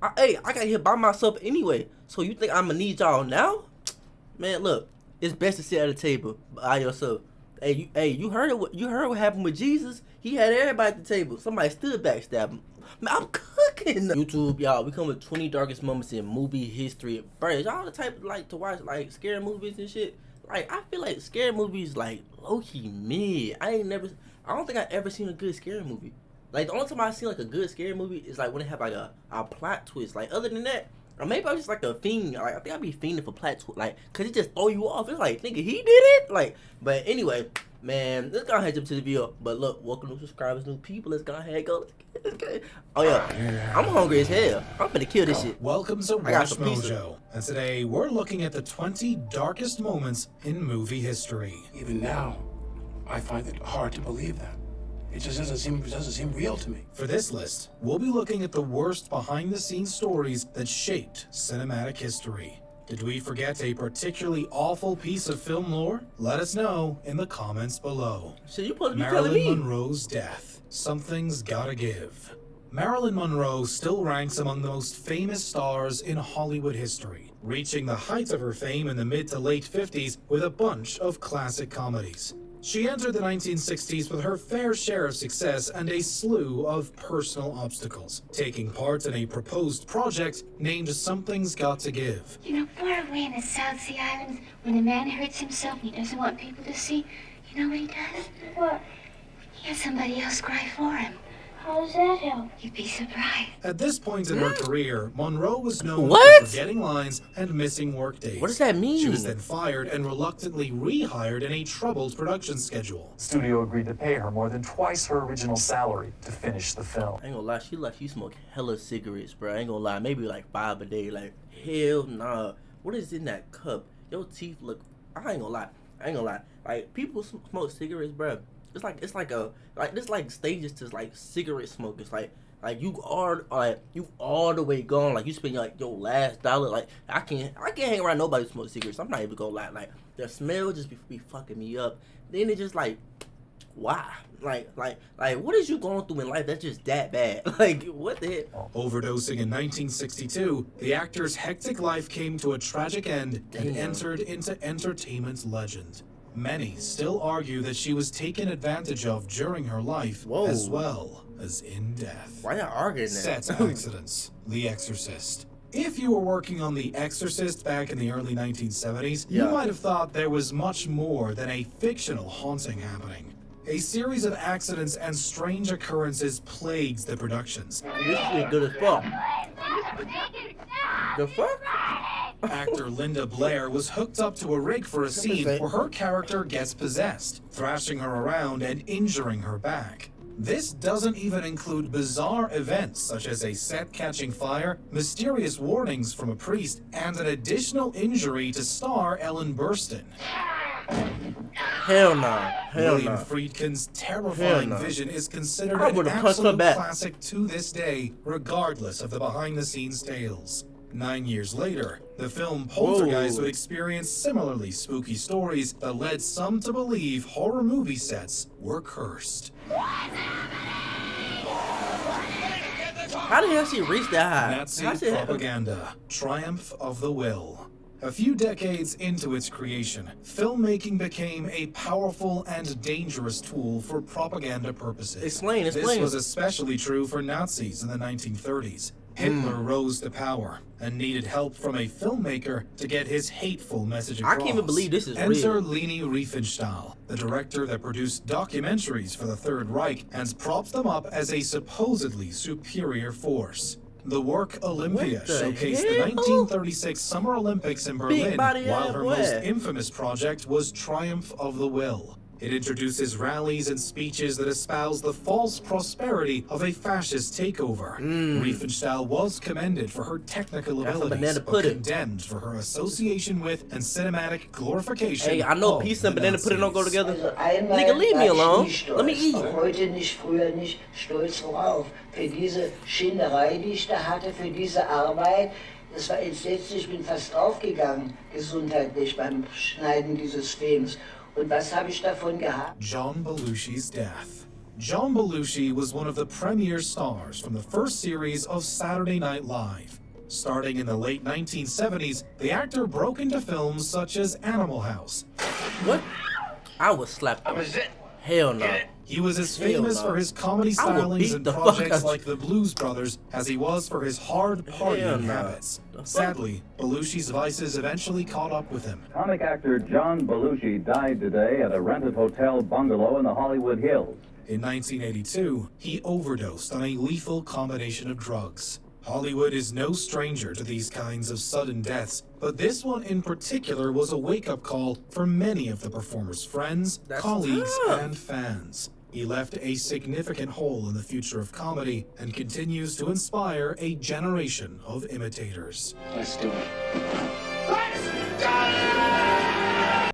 I got here by myself anyway. So you think I'ma need y'all now? Man, look, it's best to sit at a table by yourself. You heard it. You heard what happened with Jesus? He had everybody at the table. Somebody still backstab him. Man, I'm cooking. YouTube, y'all. We come with 20 darkest moments in movie history. Bro, y'all the type like to watch like scary movies and shit. Like I feel like scary movies like low key mid. I don't think I ever seen a good scary movie. Like the only time I seen like a good scary movie is like when it have like a plot twist. Like other than that, or maybe I'm just like a fiend. Like I think I'd be fiending for plot twist. Like cause it just throw you off. It's like nigga he did it. Like but anyway, man, let's go ahead and jump to the video. But look, welcome new subscribers, new people. Let's go ahead and go. Let's get. Oh yeah, I'm hungry as hell. I'm finna kill this shit. Welcome to Watch Mojo, and today we're looking at the 20 darkest moments in movie history. Even now, I find it hard to believe that. It just doesn't seem real to me. For this list, we'll be looking at the worst behind-the-scenes stories that shaped cinematic history. Did we forget a particularly awful piece of film lore? Let us know in the comments below. So you supposed to be telling me. Marilyn Monroe's death. Something's gotta give. Marilyn Monroe still ranks among the most famous stars in Hollywood history, reaching the heights of her fame in the mid to late 50s with a bunch of classic comedies. She entered the 1960s with her fair share of success and a slew of personal obstacles, taking part in a proposed project named Something's Got to Give. You know, far away in the South Sea Islands, when a man hurts himself and he doesn't want people to see, you know what he does? What? He has somebody else cry for him. How does that help? You'd be surprised. At this point in her career, Monroe was known What? for forgetting lines and missing work days. What does that mean? She was then fired and reluctantly rehired in a troubled production schedule. Studio agreed to pay her more than twice her original salary to finish the film. I ain't gonna lie, she smoke hella cigarettes, bro. I ain't gonna lie, maybe like 5 a day. Like hell nah. What is in that cup? Your teeth look. I ain't gonna lie. Like people smoke cigarettes, bro. It's like this like stages to like cigarette smoke. It's like you are all the way gone. Like you spend like your last dollar. Like I can't hang around nobody who smokes cigarettes. I'm not even gonna lie. Like the smell just be fucking me up. Then it just like why? Like what is you going through in life that's just that bad? Like what the heck? Overdosing in 1962, the actor's hectic life came to a tragic end and entered into entertainment legend. Many still argue that she was taken advantage of during her life, as well as in death. Why y'all arguing that? Set accidents. The Exorcist. If you were working on The Exorcist back in the early 1970s, you might have thought there was much more than a fictional haunting happening. A series of accidents and strange occurrences plagues the productions. This shit good as fuck. The fuck? Actor Linda Blair was hooked up to a rig for a scene where her character gets possessed, thrashing her around and injuring her back. This doesn't even include bizarre events such as a set catching fire, mysterious warnings from a priest, and an additional injury to star Ellen Burstyn. Hell no. William Friedkin's terrifying vision is considered an absolute classic to this day, regardless of the behind-the-scenes tales. 9 years later, the film Poltergeist would experience similarly spooky stories that led some to believe horror movie sets were cursed. How the hell she reach that high? Nazi propaganda. Triumph of the will. A few decades into its creation, filmmaking became a powerful and dangerous tool for propaganda purposes. Explain. This was especially true for Nazis in the 1930s. Hitler rose to power and needed help from a filmmaker to get his hateful message across. I can't even believe this is real. Enter Leni Riefenstahl, the director that produced documentaries for the Third Reich and propped them up as a supposedly superior force. The work Olympia showcased the 1936 Summer Olympics in Berlin, while her most infamous project was Triumph of the Will. It introduces rallies and speeches that espouse the false prosperity of a fascist takeover. Riefenstahl was commended for her technical abilities, but condemned for her association with and cinematic glorification. Hey, I know peace and banana pudding don't go together. Nigga, leave me alone. Let me eat. Heute nicht, früher nicht stolz drauf. Für diese Schinderei, die ich da hatte, für diese Arbeit. Das war entsetzlich, ich bin fast aufgegangen, gesundheitlich beim Schneiden dieses Films. Und was habe ich davon gehabt? John Belushi's death. John Belushi was one of the premier stars from the first series of Saturday Night Live. Starting in the late 1970s, the actor broke into films such as Animal House. What? I would slap him. Hell no. He was as Hell famous no. for his comedy I would stylings beat and the fuck projects out like The Blues Brothers as he was for his hard Hell partying no. habits. The fuck? Sadly, Belushi's vices eventually caught up with him. Comic actor John Belushi died today at a rented hotel bungalow in the Hollywood Hills. In 1982, he overdosed on a lethal combination of drugs. Hollywood is no stranger to these kinds of sudden deaths, but this one in particular was a wake-up call for many of the performer's friends, That's colleagues, tough. and fans. He left a significant hole in the future of comedy and continues to inspire a generation of imitators. Let's do it.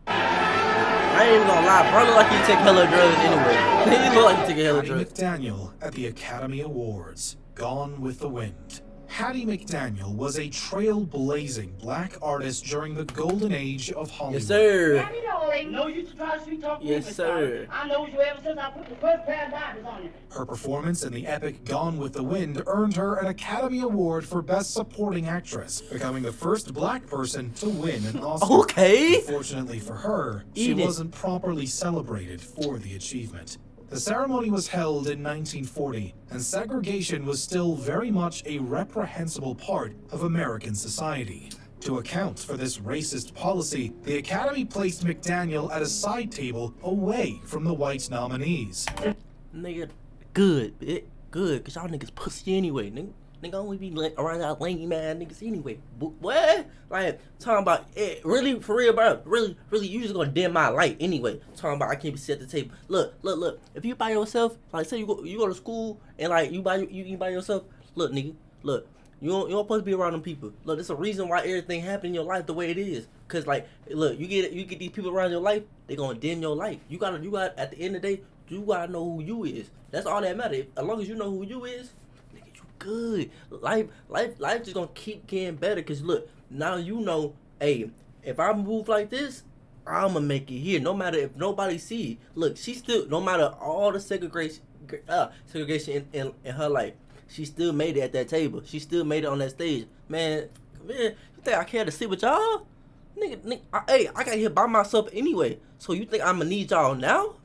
I ain't even gonna lie, bro. Look like he take hella drugs anyway. He look like he take hella Hattie drugs. McDaniel at the Academy Awards, Gone with the Wind. Hattie McDaniel was a trailblazing black artist during the golden age of Hollywood. Yes, sir. Happy darling. No, you should try to sweet talk Yes, me, Mr. sir. I know you ever since I put the first pair of diapers on you. Her performance in the epic Gone with the Wind earned her an Academy Award for Best Supporting Actress, becoming the first black person to win an Oscar. Okay. Unfortunately for her, she Eat it. wasn't properly celebrated for the achievement. The ceremony was held in 1940, and segregation was still very much a reprehensible part of American society. To account for this racist policy, the Academy placed McDaniel at a side table away from the white nominees. Nigga, good, good, cause y'all niggas pussy anyway, nigga. Nigga only be around y'all lame man niggas anyway. What? Like talking about it, really for real, bro. Really, you just gonna dim my light anyway. Talking about I can't be sit at the table. Look. If you by yourself, like say you go to school and like you eat by yourself. Look, nigga, look. You don't supposed to be around them people. Look, there's a reason why everything happened in your life the way it is. Cause like, look, you get these people around your life, they gonna dim your life. You got at the end of the day, you gotta know who you is. That's all that matters. As long as you know who you is, nigga, you good. Life just gonna keep getting better. Cause look, now you know, hey, if I move like this, I'ma make it here. No matter if nobody see. Look, she still, no matter all the segregation in her life, she still made it at that table. She still made it on that stage. Man, you think I care to sit with y'all? Nigga, I got here by myself anyway. So you think I'ma need y'all now?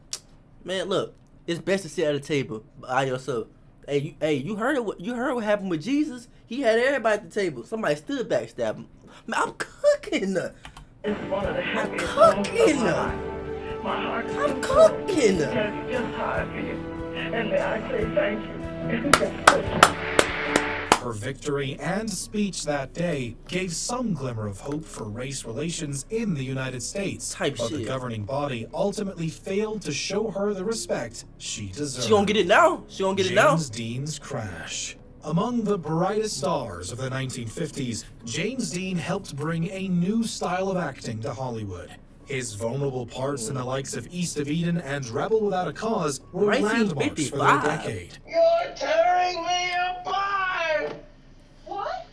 Man, look, it's best to sit at a table by yourself. Hey, you heard what happened with Jesus? He had everybody at the table. Somebody still backstabbed him. Man, I'm cooking. It's one of the I'm happiest moments of cooking. my life. My heart is I'm so full cooking. because it's just hard for you. And may I say thank you. Her victory and speech that day gave some glimmer of hope for race relations in the United States. Type but the shit. governing body ultimately failed to show her the respect she deserved. She gonna get it now. She gonna get it now. James Dean's crash. Among the brightest stars of the 1950s, James Dean helped bring a new style of acting to Hollywood. His vulnerable parts in the likes of East of Eden and Rebel Without a Cause were landmarks for their 1955. decade. You're tearing me apart! What?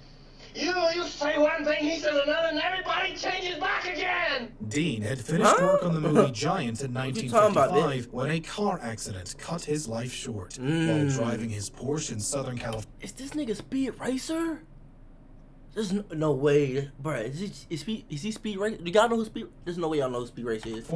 You say one thing, he says another, and everybody changes back again! Dean had finished work on the movie Giant in What you talking about, 1955 when a car accident cut his life short. While driving his Porsche in Southern California, Is this nigga Speed Racer? There's no way, bruh. Is he Speed Racer? Do y'all know who Speed? There's no way y'all know who Speed Racer is.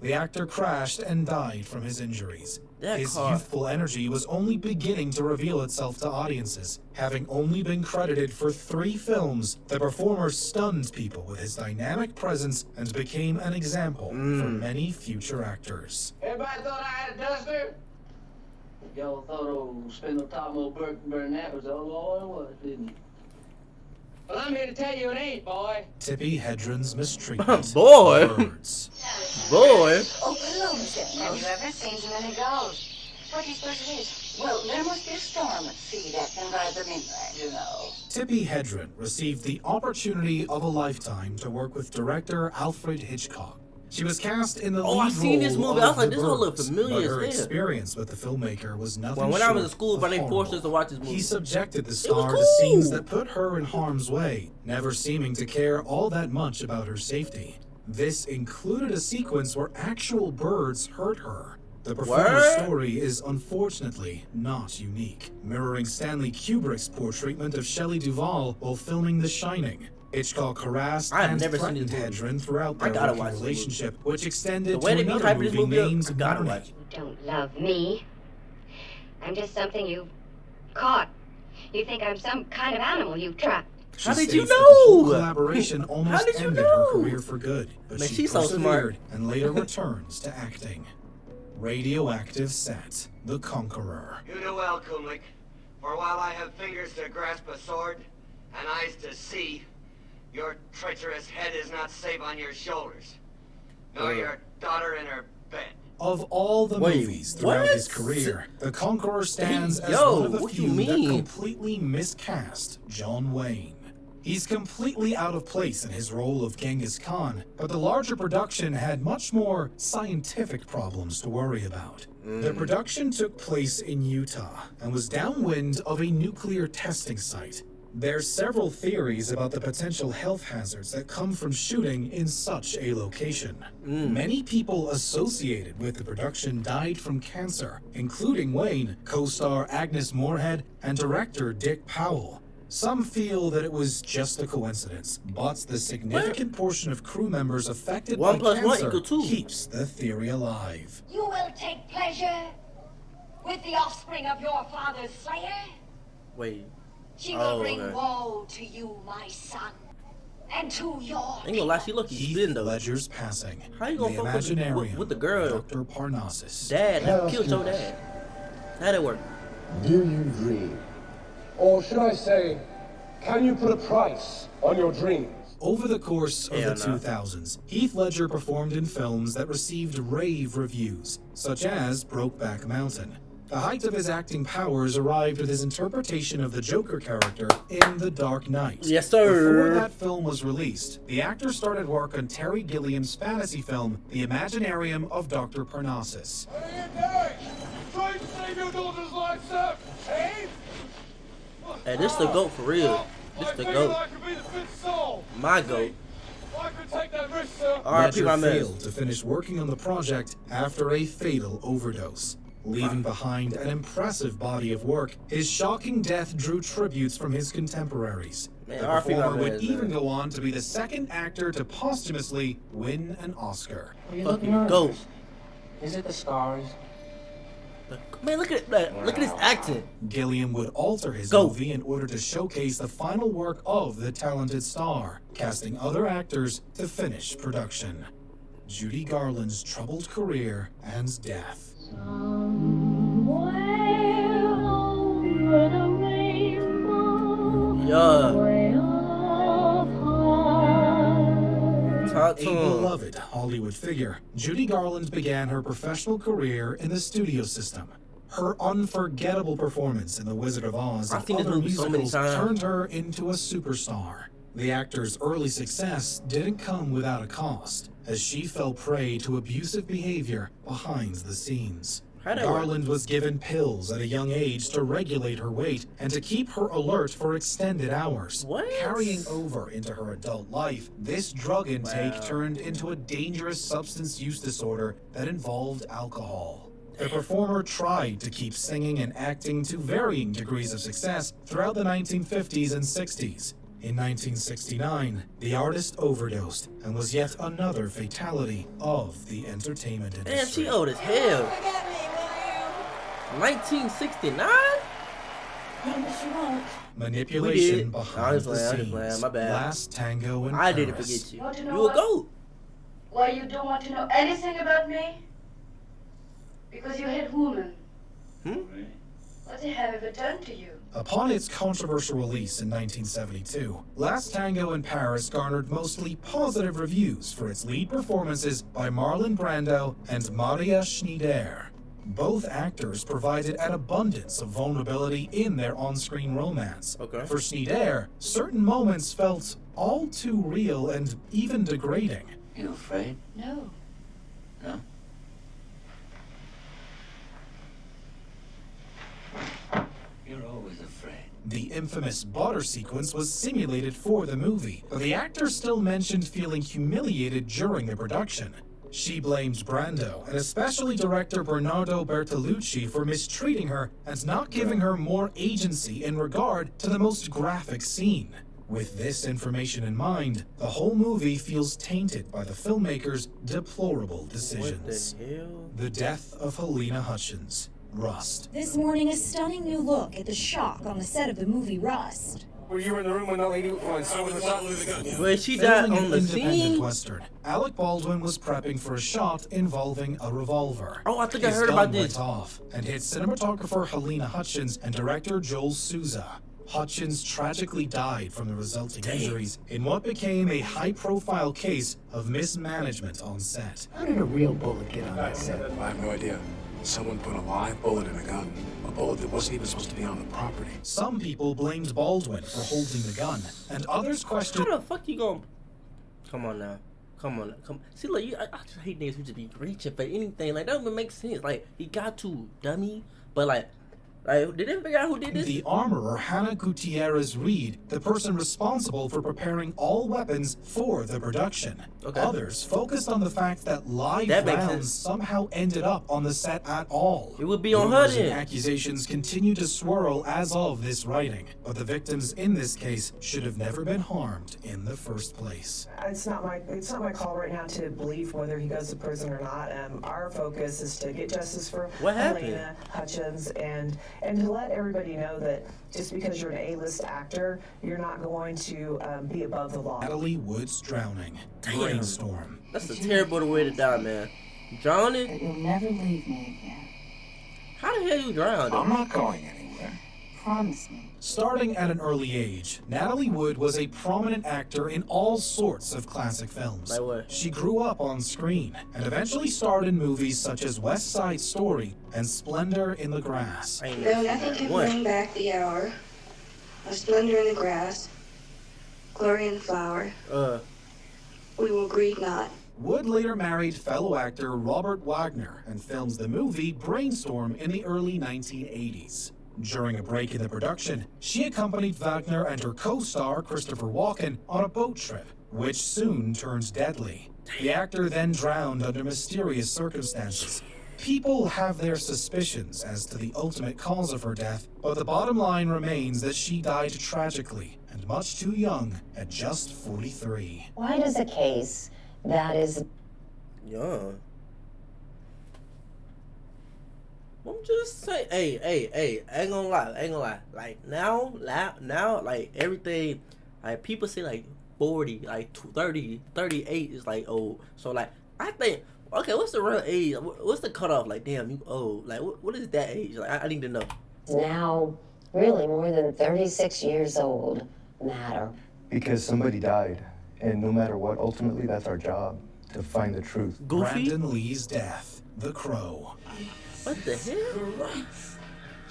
the actor crashed and died from his injuries. That His car- youthful energy was only beginning to reveal itself to audiences. Having only been credited for 3 films, the performer stunned people with his dynamic presence and became an example for many future actors. Everybody thought I had a duster? Y'all thought old Spindle Tom old Burnett was all it was, didn't you? Well, I'm here to tell you it ain't, boy. Tippi Hedren's mistreatment. Boy. Birds. Boy. Oh, hello, Miss Have you ever seen so many gulls? What do you suppose it is? Well, there must be a storm at sea that can drive them inland, you know. Tippi Hedren received the opportunity of a lifetime to work with director Alfred Hitchcock. She was cast in the Oh, lead I seen this role movie. I of was like, The this all look Birds, familiar but as her hell. experience with the filmmaker was nothing When I was in short school, of but they forced horrible. us to watch this movie. He subjected the was star to scenes cool. that put her in harm's way, never seeming to care all that much about her safety. This included a sequence where actual birds hurt her. The performer's What? story is unfortunately not unique, mirroring Stanley Kubrick's poor treatment of Shelley Duvall while filming The Shining. Hitchcock harassed I've and never seen threatened this movie. Hedren throughout I their gotta working watch this movie. relationship, which extended The way to they be another hyping this movie movie up, named I gotta Marnie. watch it. You don't love me. I'm just something you caught. You think I'm some kind of animal you trapped. She How did you states that the whole know? collaboration almost did you ended know? her career for good, but Man, she she's so persevered smart. and later returns to acting. Radioactive Set, The Conqueror. You do well, Kumlik. For while I have fingers to grasp a sword and eyes to see, your treacherous head is not safe on your shoulders, nor your daughter in her bed. Of all the Wait, movies throughout what? his career, The Conqueror stands as Yo, one of the what you few that mean? completely miscast John Wayne. He's completely out of place in his role of Genghis Khan, but the larger production had much more scientific problems to worry about. The production took place in Utah and was downwind of a nuclear testing site. There's several theories about the potential health hazards that come from shooting in such a location. Many people associated with the production died from cancer, including Wayne, co-star Agnes Moorehead, and director Dick Powell. Some feel that it was just a coincidence, but the significant portion of crew members affected by 1 + 1 cancer = 2. keeps the theory alive. You will take pleasure with the offspring of your father's slayer. Wait. She will Oh, bring okay. woe to you, my son, and to your Ain't gonna lie, she lucky Heath spin though. Ledger's passing. How you The gonna fuck Imaginarium. with the girl? Dr. Parnassus. Dad, that killed your dad. How'd it work? Do you dream? Or should I say, can you put a price on your dreams? Over the course of Hell the no. 2000s, Heath Ledger performed in films that received rave reviews, such as Brokeback Mountain. The height of his acting powers arrived with his interpretation of the Joker character in The Dark Knight. Yes, sir. Before that film was released, the actor started work on Terry Gilliam's fantasy film, The Imaginarium of Dr. Parnassus. What are you doing? Trying to save your daughter's life, sir? Hey? Hey, this the GOAT for real. This the GOAT. I could be the fifth soul. My GOAT. I could take that risk, sir. R.I.P. my Ledger man. failed to finish working on the project after a fatal overdose. Leaving behind an impressive body of work, his shocking death drew tributes from his contemporaries. Man, The R.I.P. my performer would man, even man. go on to be the second actor to posthumously win an Oscar. You look Fucking nervous. GOAT. Is it the scars? Man, look at that. Look at his acting. Gilliam would alter his Go. movie in order to showcase the final work of the talented star, casting other actors to finish production. Judy Garland's troubled career and death. Yeah. Talk A to him. beloved Hollywood figure, Judy Garland began her professional career in the studio system. Her unforgettable performance in The Wizard of Oz I've and seen this other movie so many musicals times. turned her into a superstar. The actor's early success didn't come without a cost, as she fell prey to abusive behavior behind the scenes. How'd that work? Garland was given pills at a young age to regulate her weight and to keep her alert for extended hours. What? Carrying over into her adult life, this drug intake Wow. turned into a dangerous substance use disorder that involved alcohol. The performer tried to keep singing and acting to varying degrees of success throughout the 1950s and 60s. In 1969, the artist overdosed and was yet another fatality of the entertainment industry. Damn, she old as hell. 1969? Manipulation We did. behind I was the playing, scenes. my bad. Last Tango in I Paris. didn't forget you. Want to know You a what? GOAT. Why you don't want to know anything about me? Because you hate women. What they have ever done to you? Upon its controversial release in 1972, Last Tango in Paris garnered mostly positive reviews for its lead performances by Marlon Brando and Maria Schneider. Both actors provided an abundance of vulnerability in their on-screen romance. Okay. For Schneider, certain moments felt all too real and even degrading. You afraid? No. No? You're always afraid. The infamous butter sequence was simulated for the movie, but the actor still mentioned feeling humiliated during the production. She blamed Brando, and especially director Bernardo Bertolucci, for mistreating her and not giving her more agency in regard to the most graphic scene. With this information in mind, the whole movie feels tainted by the filmmaker's deplorable decisions. What the hell? The death of Helena Hutchins, Rust. This morning, a stunning new look at the shock on the set of the movie Rust. Were you in the room when the lady someone was shot with a gun? Wait, she died Filming on an the independent scene? Western, Alec Baldwin was prepping for a shot involving a revolver. Oh, I think I His heard gun about went this. off and hit cinematographer Helena Hutchins and director Joel Souza. Hutchins tragically died from the resulting injuries in what became a high-profile case of mismanagement on set. How did a real bullet get on that set? I have no idea. Someone put a live bullet in a gun. A bullet that wasn't even supposed to be on the property. Some people blamed Baldwin for holding the gun, and others questioned... How the fuck you going? Come on now. Come on. See, like, I just hate niggas who just be reaching for anything. Like, that don't even make sense. Like, he got to, dummy. But, like, did they figure out who did this? The armorer Hannah Gutierrez Reed, the person responsible for preparing all weapons for the production. Okay. Others focused on the fact that live That makes rounds sense. somehow ended up on the set at all. It would be on her Rumors and then. accusations continue to swirl as of this writing, but the victims in this case should have never been harmed in the first place. It's not my call right now to believe whether he goes to prison or not. Our focus is to get justice for What happened? Helena Hutchins and to let everybody know that just because you're an A-list actor, you're not going to be above the law. Natalie Wood's drowning. Damn. Brainstorm. That's a terrible way to die, man. Drowning? You'll never leave me again. How the hell you drowned? I'm not going anywhere. Promise me. Starting at an early age, Natalie Wood was a prominent actor in all sorts of classic films. Like what? She grew up on screen and eventually starred in movies such as West Side Story and Splendor in the Grass. Though nothing can bring back the hour of splendor in the grass, glory in the flower, we will grieve not. Wood later married fellow actor Robert Wagner and films the movie Brainstorm in the early 1980s. During a break in the production, she accompanied Wagner and her co-star Christopher Walken on a boat trip, which soon turned deadly. The actor then drowned under mysterious circumstances. People have their suspicions as to the ultimate cause of her death, but the bottom line remains that she died tragically and much too young at just 43. Why does a case that is young? I'm just saying, hey, ain't gonna lie. Like now, like everything, like people say like 40, like 30, 38 is like old. So like, I think, okay, what's the real age? What's the cutoff? Like, damn, you old. Like, what is that age? Like, I need to know. now really more than 36 years old matter? Because somebody died, and no matter what, ultimately that's our job, to find the truth. Goofy? Brandon Lee's death, The Crow. What the hell?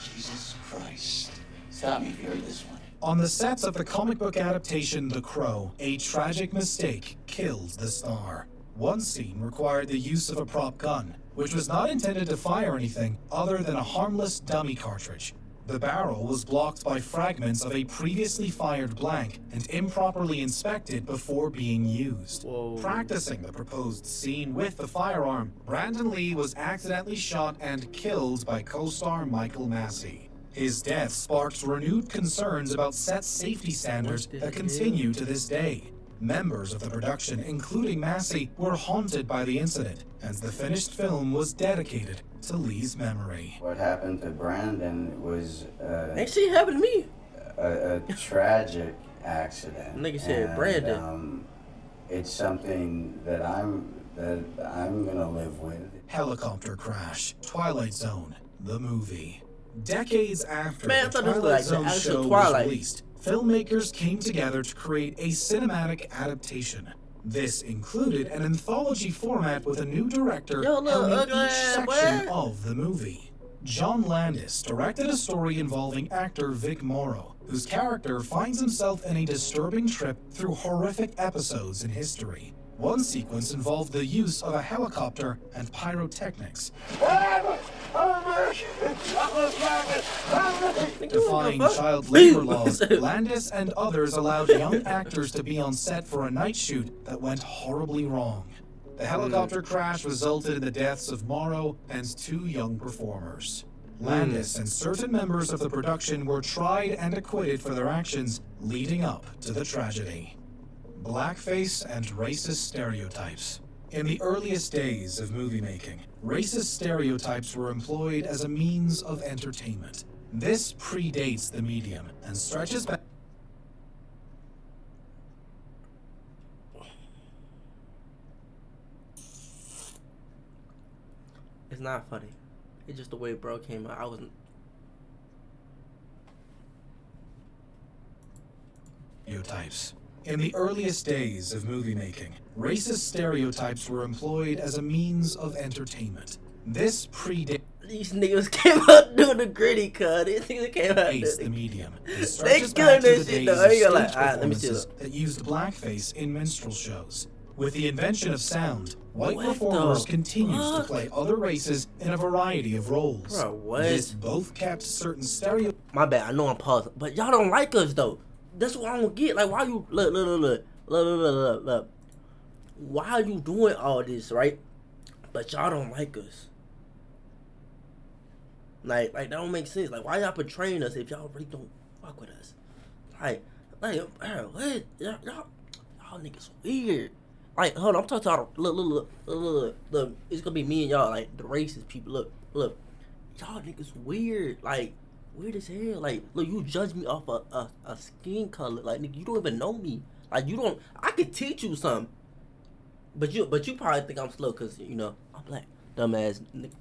Jesus Christ. Stop me if you heard this one. On the sets of the comic book adaptation The Crow, a tragic mistake killed the star. One scene required the use of a prop gun, which was not intended to fire anything other than a harmless dummy cartridge. The barrel was blocked by fragments of a previously fired blank and improperly inspected before being used. Whoa. Practicing the proposed scene with the firearm, Brandon Lee was accidentally shot and killed by co-star Michael Massey. His death sparked renewed concerns about set safety standards that continue to this day. Members of the production, including Massey, were haunted by the incident, and the finished film was dedicated to Lee's memory. What happened to Brandon was Ain't shit happened to me. a tragic accident. Nigga said And, Brandon. It's something that I'm gonna live with. Helicopter crash, Twilight Zone, the movie. Decades after Man, I the thought this was Twilight like the Zone actual show was Twilight. released, filmmakers came together to create a cinematic adaptation. This included an anthology format with a new director Yo, look, helming ugly each ass section boy. of the movie. John Landis directed a story involving actor Vic Morrow, whose character finds himself in a disturbing trip through horrific episodes in history. One sequence involved the use of a helicopter and pyrotechnics. Defying child labor laws, Landis and others allowed young actors to be on set for a night shoot that went horribly wrong. The helicopter crash resulted in the deaths of Morrow and 2 young performers. Landis and certain members of the production were tried and acquitted for their actions leading up to the tragedy. Blackface and racist stereotypes. In the earliest days of movie making, racist stereotypes were employed as a means of entertainment. This predates the medium and stretches back. It's not funny. It's just the way bro came out. I wasn't. Stereotypes. In the earliest days of movie making, racist stereotypes were employed as a means of entertainment. This predates. These niggas came out doing the gritty cut. These niggas came out doing the medium. They Stretches killing back to this the shit days though. of You like, stage alright, let me see performances it. that used blackface in minstrel shows. With the invention of sound, white What performers the continued to fuck? play other races in a variety of roles. Bro, what? This both kept certain stereotypes. My bad. I know I'm pausing, but y'all don't like us though. That's what I don't get. Like, why you look. Why are you doing all this, right? But y'all don't like us. Like that don't make sense. Like, why y'all portraying us if y'all really don't fuck with us? Like, bro, what? Y'all niggas weird. Like, hold on, I'm talking to y'all. Look. It's gonna be me and y'all, like the racist people. Look. Y'all niggas weird. Like, weird as hell. Like, look, you judge me off a skin color. Like, nigga, you don't even know me. Like, you don't. I could teach you something. But you probably think I'm slow because, you know, I'm black. Dumbass nigga.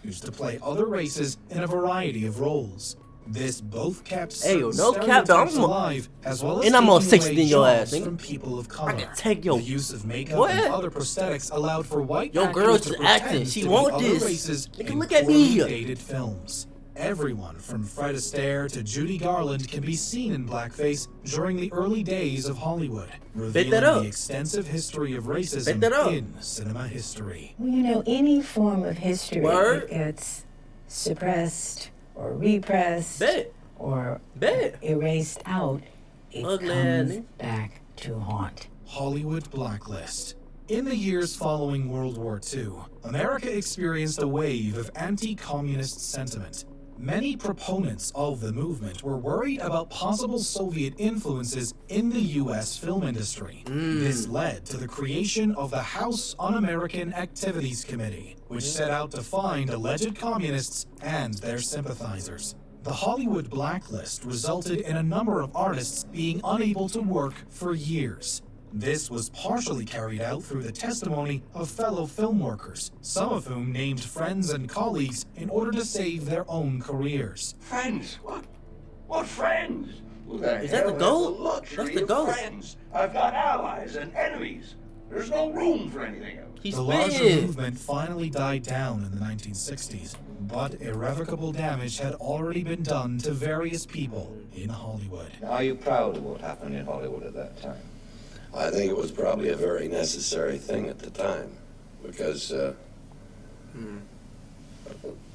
Used to play other races in a variety of roles. This both kept Hey, yo, certain no cap, though. stereotypes alive, as well as And I'm more taking sexy away than your jobs ass, nigga. from people of color. I can take your The use of makeup what? and other prosthetics allowed for white Yo, actors girl to just pretend acting. She to want be other this. races Nigga, in look at me. poorly dated films. Everyone from Fred Astaire to Judy Garland can be seen in blackface during the early days of Hollywood, revealing that up. the extensive history of racism Bet that up. in cinema history. Well, you know, any form of history Word. that gets suppressed or repressed Bet. or erased out, it Ugly comes ass. back to haunt. Hollywood Blacklist. In the years following World War II, America experienced a wave of anti-communist sentiment. Many proponents of the movement were worried about possible Soviet influences in the U.S. film industry. This led to the creation of the House Un-American Activities Committee, which set out to find alleged communists and their sympathizers. The Hollywood Blacklist resulted in a number of artists being unable to work for years. This was partially carried out through the testimony of fellow film workers, some of whom named friends and colleagues in order to save their own careers. Friends? What friends? Who the Is that hell the goal? has the luxury That's the of goal. friends? I've got allies and enemies. There's no room for anything else. He's The larger spitting. movement finally died down in the 1960s, but irrevocable damage had already been done to various people in Hollywood. Are you proud of what happened in Hollywood at that time? I think it was probably a very necessary thing at the time, because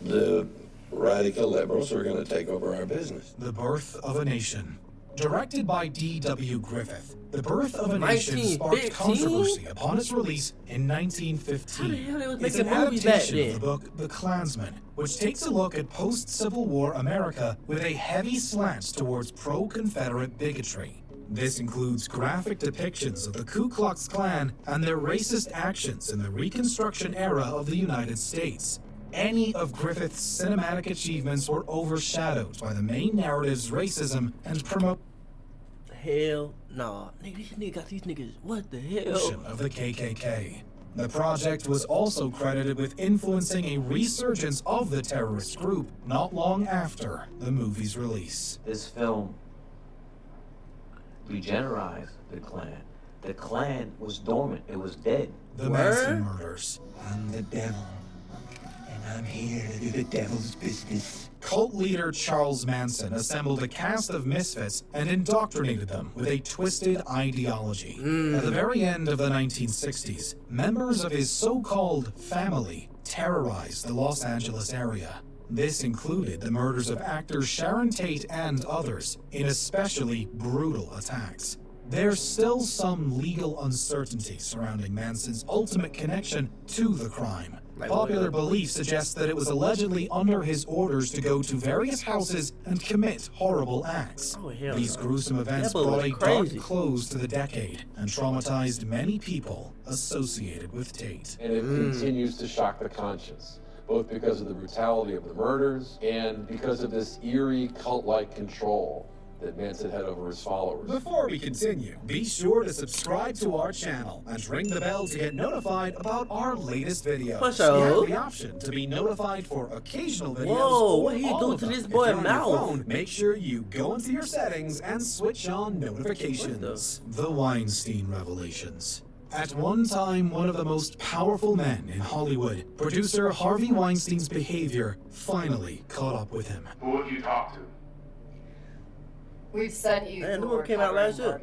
the radical liberals were going to take over our business. The Birth of a Nation. Directed by D.W. Griffith, The Birth of a Nation sparked 1915? controversy upon its release in 1915. How the hell they was It's an making movies back adaptation of then? the book The Klansman, which takes a look at post-Civil War America with a heavy slant towards pro-Confederate bigotry. This includes graphic depictions of the Ku Klux Klan and their racist actions in the Reconstruction era of the United States. Any of Griffith's cinematic achievements were overshadowed by the main narrative's racism and promotion Hell nah. Nigga, this nigga got these niggas. What the hell? of the KKK. The project was also credited with influencing a resurgence of the terrorist group not long after the movie's release. This film regenerized the Klan. The Klan was dormant. It was dead. The Manson murders. I'm the devil, and I'm here to do the devil's business. Cult leader Charles Manson assembled a cast of misfits and indoctrinated them with a twisted ideology. At the very end of the 1960s, members of his so-called family terrorized the Los Angeles area. This included the murders of actors Sharon Tate and others in especially brutal attacks. There's still some legal uncertainty surrounding Manson's ultimate connection to the crime. Popular belief suggests that it was allegedly under his orders to go to various houses and commit horrible acts. These gruesome events brought a dark close to the decade and traumatized many people associated with Tate. And it continues to shock the conscience, both because of the brutality of the murders and because of this eerie cult-like control that Manson had over his followers. Before we continue, be sure to subscribe to our channel and ring the bell to get notified about our latest videos. You have the option to be notified for occasional videos. Whoa, or what he all do of to them. this If boy you're on your mouth? phone, make sure you go into your settings and switch on notifications. The Weinstein Revelations. At one time, one of the most powerful men in Hollywood, producer Harvey Weinstein's behavior finally caught up with him. Who have you talked to? We've sent you. Man, the movie came out last year.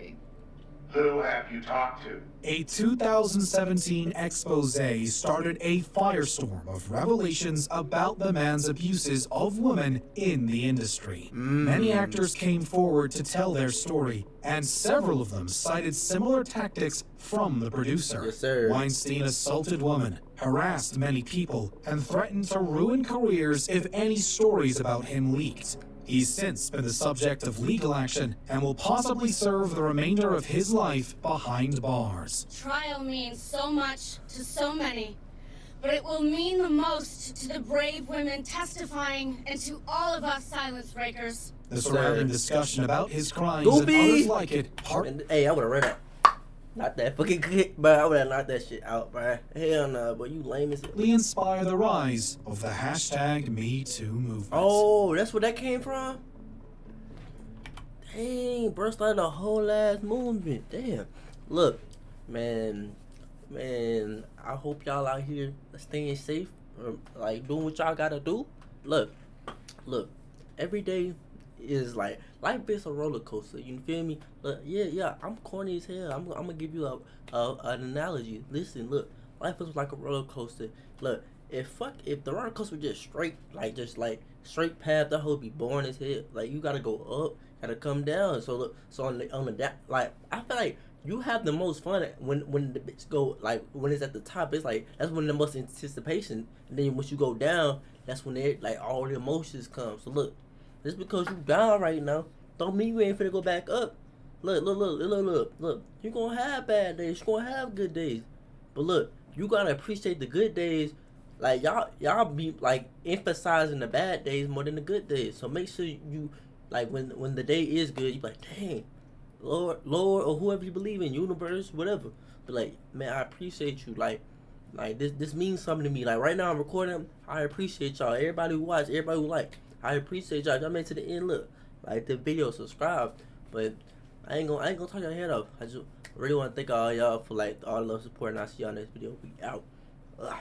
Who have you talked to? A 2017 expose started a firestorm of revelations about the man's abuses of women in the industry. Many actors came forward to tell their story, and several of them cited similar tactics from the producer. Yes, sir. Weinstein assaulted women, harassed many people, and threatened to ruin careers if any stories about him leaked. He's since been the subject of legal action and will possibly serve the remainder of his life behind bars. Trial means so much to so many, but it will mean the most to the brave women testifying and to all of us silence breakers. The surrounding discussion about his crimes and others like it. Hey, I would have read that. Not that fucking good, but I would have knocked that shit out, bro. Hell no, but you lame as hell. Inspire the rise of the hashtag #MeToo movement. Oh, that's where that came from? Dang, bro, started a whole ass movement. Damn. Look, man, I hope y'all out here staying safe, like doing what y'all gotta do. Look, every day is like, life is a roller coaster, you feel me? Look, yeah, I'm corny as hell. I'm gonna give you an analogy. Listen, look, life is like a roller coaster. Look, if the roller coaster was just straight straight path, that whole be boring as hell. Like, you gotta go up, gotta come down. So look, so on the like, I feel like you have the most fun when the bitch go, like, when it's at the top. It's like, that's when the most anticipation, and then once you go down, that's when like all the emotions come. So look, just because you down right now, don't mean you ain't finna go back up. Look. You gonna have bad days. You gonna have good days. But look, you gotta appreciate the good days. Like, y'all be like emphasizing the bad days more than the good days. So make sure you, like, when the day is good, you be like, dang, Lord, or whoever you believe in, universe, whatever. But like, man, I appreciate you. Like this means something to me. Like, right now I'm recording. I appreciate y'all. Everybody who watch, everybody who like. I appreciate y'all. Y'all made it to the end. Look, like the video, subscribe. But I ain't gonna talk your head off. I just really want to thank all y'all for like all the love, support, and I'll see y'all next video. We out. Ugh.